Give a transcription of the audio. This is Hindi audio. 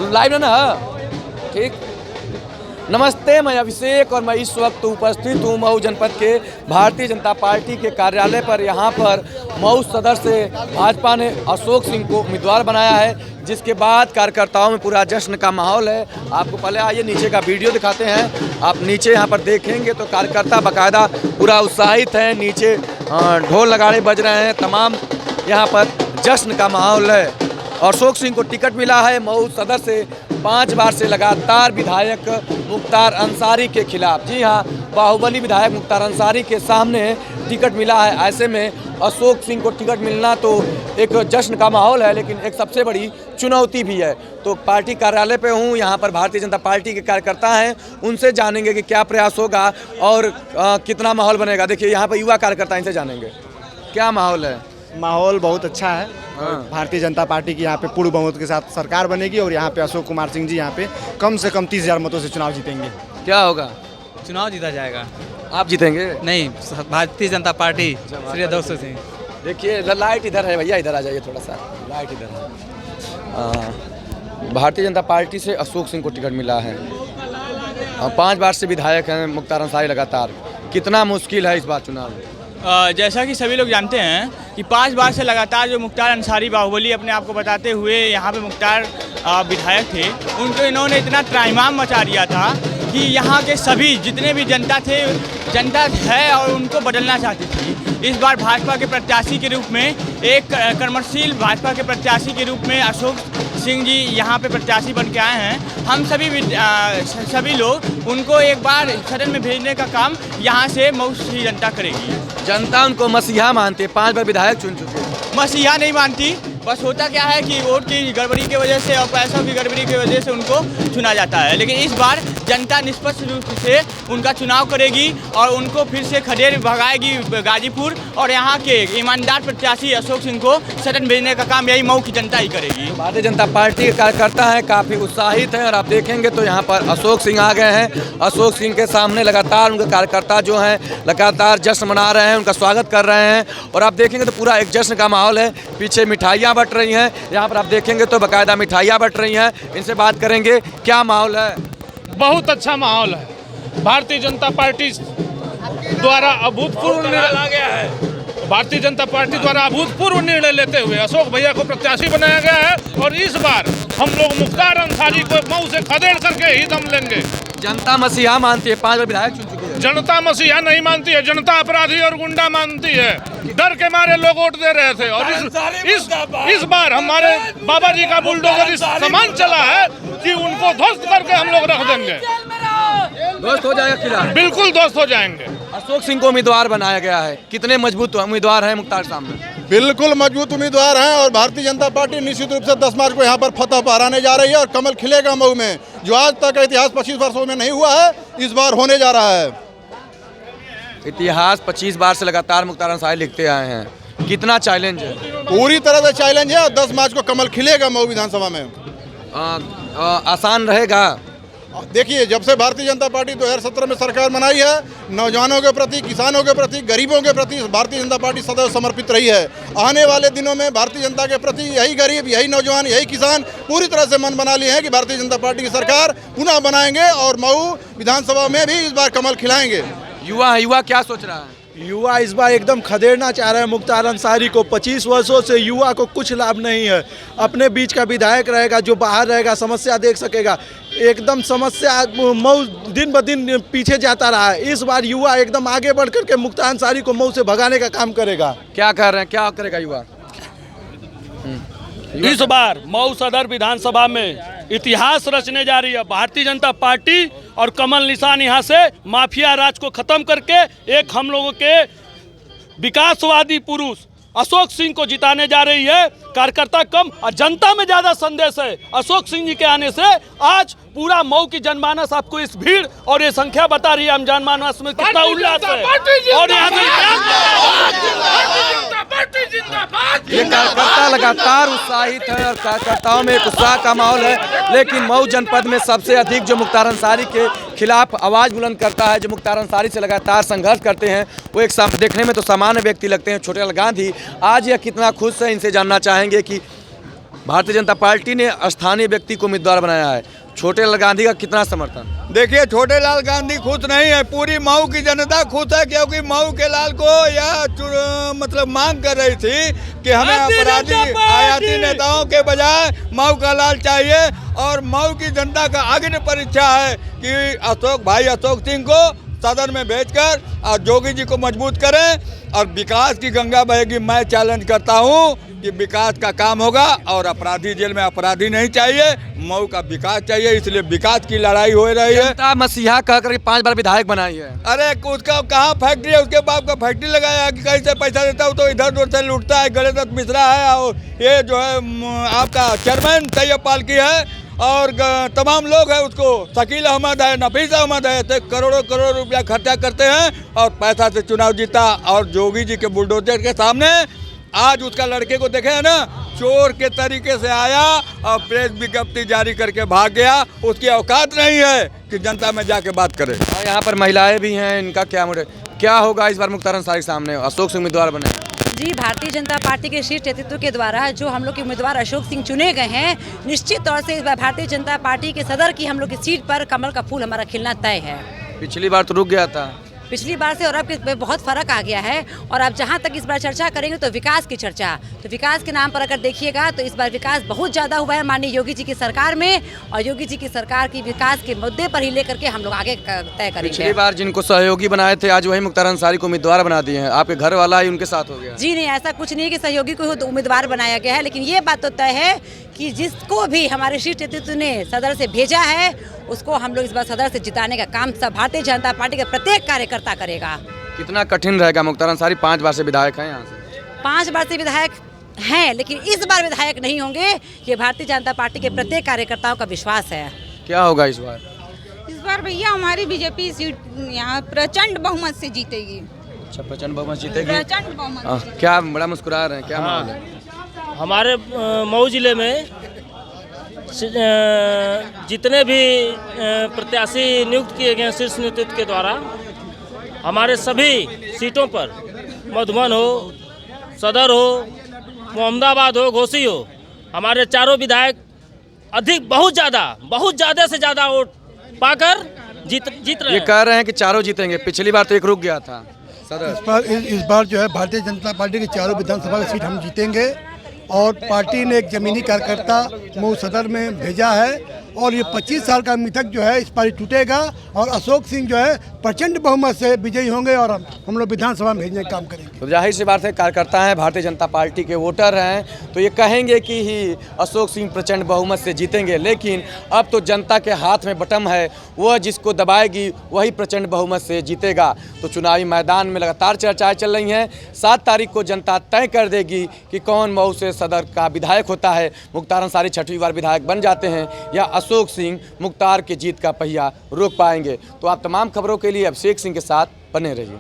लाइव है ना? ठीक। नमस्ते, मैं अभिषेक और मैं इस वक्त उपस्थित हूँ मऊ जनपद के भारतीय जनता पार्टी के कार्यालय पर। यहाँ पर मऊ सदर से भाजपा ने अशोक सिंह को उम्मीदवार बनाया है, जिसके बाद कार्यकर्ताओं में पूरा जश्न का माहौल है। आपको पहले आइए नीचे का वीडियो दिखाते हैं। आप नीचे यहाँ पर देखेंगे तो कार्यकर्ता बाकायदा पूरा उत्साहित हैं। नीचे ढोल नगाड़े बज रहे हैं, तमाम यहाँ पर जश्न का माहौल है। अशोक सिंह को टिकट मिला है मऊ सदर से 5 बार से लगातार विधायक मुख्तार अंसारी के खिलाफ। जी हाँ, बाहुबली विधायक मुख्तार अंसारी के सामने टिकट मिला है। ऐसे में अशोक सिंह को टिकट मिलना तो एक जश्न का माहौल है, लेकिन एक सबसे बड़ी चुनौती भी है। तो पार्टी कार्यालय पे हूँ, यहाँ पर भारतीय जनता पार्टी के कार्यकर्ता हैं, उनसे जानेंगे कि क्या प्रयास होगा और कितना माहौल बनेगा। देखिए यहाँ पर युवा कार्यकर्ता, इनसे जानेंगे क्या माहौल है। माहौल बहुत अच्छा है। भारतीय जनता पार्टी की यहाँ पे पूर्ण बहुमत के साथ सरकार बनेगी और यहाँ पे अशोक कुमार सिंह जी यहाँ पे कम से कम 30,000 मतों से चुनाव जीतेंगे। क्या होगा? चुनाव जीता जाएगा। आप जीतेंगे? नहीं, भारतीय जनता पार्टी श्री अशोक सिंह। देखिए लाइट इधर है भैया, इधर आ जाइए थोड़ा सा, लाइट इधर है। भारतीय जनता पार्टी से अशोक सिंह को टिकट मिला है। 5 बार से विधायक हैं मुख्तार अंसारी लगातार। कितना मुश्किल है इस बार चुनाव? जैसा कि सभी लोग जानते हैं कि 5 बार से लगातार जो मुख्तार अंसारी बाहुबली अपने आप को बताते हुए यहाँ पे मुख्तार विधायक थे, उनको इन्होंने इतना त्राहिमाम मचा दिया था कि यहाँ के सभी जितने भी जनता है और उनको बदलना चाहती थी। इस बार भाजपा के प्रत्याशी के रूप में, एक कर्मशील भाजपा के प्रत्याशी के रूप में अशोक सिंह जी यहाँ पे प्रत्याशी बन के आए हैं। हम सभी लोग उनको एक बार सदन में भेजने का काम यहाँ से मऊ की जनता करेगी। जनता उनको मसीहा मानती है, 5 बार विधायक चुन चुके हैं। मसीहा नहीं मानती, बस होता क्या है कि वोट की गड़बड़ी की वजह से और पैसों की गड़बड़ी की वजह से उनको चुना जाता है। लेकिन इस बार जनता निष्पक्ष रूप से उनका चुनाव करेगी और उनको फिर से खदेड़ भगाएगी गाजीपुर, और यहाँ के ईमानदार प्रत्याशी अशोक सिंह को सदन भेजने का काम यही मऊ की जनता ही करेगी। भारतीय जनता पार्टी के कार्यकर्ता हैं, काफ़ी उत्साहित हैं, और आप देखेंगे तो यहाँ पर अशोक सिंह आ गए हैं। अशोक सिंह के सामने लगातार उनके कार्यकर्ता जो हैं लगातार जश्न मना रहे हैं, उनका स्वागत कर रहे हैं। और आप देखेंगे तो पूरा एक जश्न का माहौल है। पीछे मिठाइयाँ बट रही हैं, यहाँ पर आप देखेंगे तो बाकायदा मिठाइयाँ बट रही हैं। इनसे बात करेंगे, क्या माहौल है? बहुत अच्छा माहौल है। भारतीय जनता पार्टी द्वारा अभूतपूर्व निर्णय लेते हुए अशोक भैया को प्रत्याशी बनाया गया है, और इस बार हम लोग मुख्तार अंसारी को मऊ से खदेड़ करके ही दम लेंगे। जनता मसीहा मानती है, 5 बार विधायक चुन चुके हैं। जनता मसीहा नहीं मानती है, जनता अपराधी और गुंडा मानती है। डर के मारे लोग वोट दे रहे थे, और इस बार हमारे बाबा जी का बुलडोजर इस समान चला है कि उनको ध्वस्त करके हम लोग रख देंगे। ध्वस्त हो जाएगा किला? बिल्कुल ध्वस्त हो जाएंगे। अशोक सिंह को उम्मीदवार बनाया गया है, कितने मजबूत उम्मीदवार हैं मुख्तार सामने? बिल्कुल मजबूत उम्मीदवार हैं, और भारतीय जनता पार्टी निश्चित रूप से 10 मार्च को यहाँ पर फतह पहराने जा रही है, और कमल खिलेगा मऊ में, जो आज तक इतिहास 25 वर्षों में नहीं हुआ है, इस बार होने जा रहा है। इतिहास 25 बार से लगातार मुख्तार अंसारी लिखते आए हैं। कितना चैलेंज है? पूरी तरह से चैलेंज है, और 10 मार्च को कमल खिलेगा मऊ विधानसभा में। आसान रहेगा? देखिए, जब से भारतीय जनता पार्टी 2017 में सरकार बनाई है, नौजवानों के प्रति, किसानों के प्रति, गरीबों के प्रति भारतीय जनता पार्टी सदैव समर्पित रही है। आने वाले दिनों में भारतीय जनता के प्रति यही गरीब, यही नौजवान, यही किसान पूरी तरह से मन बना लिए हैं कि भारतीय जनता पार्टी की सरकार पुनः बनाएंगे, और मऊ विधानसभा में भी इस बार कमल खिलाएंगे। युवा क्या सोच रहा है? युवा इस बार एकदम खदेड़ना चाह रहे हैं मुख्तार अंसारी को। 25 वर्षों से युवा को कुछ लाभ नहीं है। अपने बीच का विधायक रहेगा, जो बाहर रहेगा समस्या देख सकेगा। एकदम समस्या मऊ दिन ब दिन पीछे जाता रहा है। इस बार युवा एकदम आगे बढ़ करके मुख्तार अंसारी को मऊ से भगाने का काम करेगा। क्या कर रहे हैं, क्या करेगा युवा? इस बार मऊ सदर विधानसभा में इतिहास रचने जा रही है भारतीय जनता पार्टी, और कमल निशान यहाँ से माफिया राज को खत्म करके एक हम लोगों के विकासवादी पुरुष अशोक सिंह को जिताने जा रही है। कार्यकर्ता कम और जनता में ज्यादा संदेश है। अशोक सिंह जी के आने से आज पूरा मऊ की जनमानस आपको इस भीड़ और ये संख्या बता रही है, हम जनमानस में कितना उल्लास है। और यहाँ ये कार्यकर्ता लगातार उत्साहित है, और कार्यकर्ताओं में एक उत्साह का माहौल है। लेकिन मऊ जनपद में सबसे अधिक जो मुख्तार अंसारी के खिलाफ आवाज़ बुलंद करता है, जो मुख्तार अंसारी से लगातार संघर्ष करते हैं, वो एक देखने में तो सामान्य व्यक्ति लगते हैं, छोटे लाल गांधी। आज यह कितना खुश है, इनसे जानना चाहेंगे कि भारतीय जनता पार्टी ने स्थानीय व्यक्ति को उम्मीदवार बनाया है, छोटे लाल गांधी का कितना समर्थन? देखिए, छोटे लाल गांधी खुश नहीं है, पूरी मऊ की जनता खुश है, क्योंकि मऊ के लाल को यह मतलब मांग कर रही थी कि हमें अपराधी आयाती नेताओं के बजाय मऊ का लाल चाहिए। और मऊ की जनता का अग्नि परीक्षा है कि अशोक सिंह को सदन में भेजकर और जोगी जी को मजबूत करें और विकास की गंगा बहेगी। मैं चैलेंज करता हूं कि विकास का काम होगा और अपराधी जेल में अपराधी नहीं चाहिए, मऊ का विकास चाहिए, इसलिए विकास की लड़ाई हो रही है। जनता मसीहा कह करके 5 बार विधायक बनाई है। अरे उसका कहाँ फैक्ट्री है, उसके बाप का फैक्ट्री लगाया कि कहीं से पैसा देता हो तो इधर उधर से लूटता है। गणेश मिश्रा है और ये जो है आपका चेयरमैन तैयब पालकी है और तमाम लोग हैं, उसको शकील अहमद है, नफीस अहमद है, तो करोड़ों रुपया खर्चा करते हैं और पैसा से चुनाव जीता। और जोगी जी के बुलडोजर के सामने आज उसका लड़के को देखे है ना, चोर के तरीके से आया और प्रेस विज्ञप्ति जारी करके भाग गया। उसकी औकात नहीं है कि जनता में जाके बात करे। और यहाँ पर महिलाएं भी हैं, इनका क्या होगा इस बार मुख्तार अंसारी के सामने? अशोक सिंह उम्मीदवार बने। जी, भारतीय जनता पार्टी के शीर्ष नेतृत्व के द्वारा जो हम लोग के उम्मीदवार अशोक सिंह चुने गए हैं, निश्चित तौर से इस बार भारतीय जनता पार्टी के सदर की हम लोग की सीट पर कमल का फूल हमारा खिलना तय है। पिछली बार तो रुक गया था, पिछली बार से और अब के बहुत फर्क आ गया है। और अब जहाँ तक इस बार चर्चा करेंगे तो विकास की चर्चा, तो विकास के नाम पर अगर देखिएगा तो इस बार विकास बहुत ज़्यादा हुआ है माननीय योगी जी की सरकार में, और योगी जी की सरकार की विकास के मुद्दे पर ही लेकर के हम लोग आगे तय करेंगे। पिछली बार जिनको सहयोगी बनाए थे आज वही मुख्तार अंसारी को उम्मीदवार बना दिए हैं, आपके घर वाला ही उनके साथ हो गया? जी नहीं, ऐसा कुछ नहीं है कि सहयोगी को उम्मीदवार बनाया गया है, लेकिन ये बात तो तय है कि जिसको भी हमारे शीर्ष नेतृत्व ने सदर से भेजा है उसको हम लोग इस बार सदर से जिताने का काम सब भारतीय जनता पार्टी के प्रत्येक कार्यकर्ता करेगा। कितना कठिन रहेगा? मुख्तार अंसारी 5 बार से विधायक हैं यहाँ से। 5 बार से विधायक हैं, लेकिन इस बार विधायक नहीं होंगे, ये भारतीय जनता पार्टी के प्रत्येक कार्यकर्ताओं का विश्वास है। क्या होगा इस बार? इस बार भैया हमारी बीजेपी सीट यहाँ प्रचंड बहुमत से जीतेगी। अच्छा, प्रचंड बहुमत जीतेगी। प्रचंड बहुमत। क्या बड़ा मुस्कुरा रहे हैं, क्या माहौल है? हमारे मऊ जिले में जितने भी प्रत्याशी नियुक्त किए गए शीर्ष नेतृत्व के द्वारा हमारे सभी सीटों पर, मधुबन हो, सदर हो, मोहम्मदाबाद हो, घोसी हो, हमारे चारों विधायक बहुत ज़्यादा से ज़्यादा वोट पाकर जीत रहे हैं। ये कह रहे हैं कि चारों जीतेंगे, पिछली बार तो एक रुक गया था सदर। इस बार जो है भारतीय जनता पार्टी की चारों विधानसभा की सीट हम जीतेंगे और पार्टी ने एक जमीनी कार्यकर्ता मऊ सदर में भेजा है और ये 25 साल का मिथक जो है इस पार्टी टूटेगा और अशोक सिंह जो है प्रचंड बहुमत से विजयी होंगे और हम लोग विधानसभा में भेजने का काम करेंगे। तो जाहिर सी बात है, कार्यकर्ता हैं, भारतीय जनता पार्टी के वोटर हैं, तो ये कहेंगे कि ही अशोक सिंह प्रचंड बहुमत से जीतेंगे, लेकिन अब तो जनता के हाथ में बटन है, वह जिसको दबाएगी वही प्रचंड बहुमत से जीतेगा। तो चुनावी मैदान में लगातार चर्चाएं चल रही हैं। 7 तारीख को जनता तय कर देगी कि कौन मऊ से सदर का विधायक होता है। मुख्तार अंसारी 6वीं बार विधायक बन जाते हैं या अशोक सिंह मुख्तार की जीत का पहिया रोक पाएंगे। तो आप तमाम खबरों के लिए अभिषेक सिंह के साथ बने रहिए।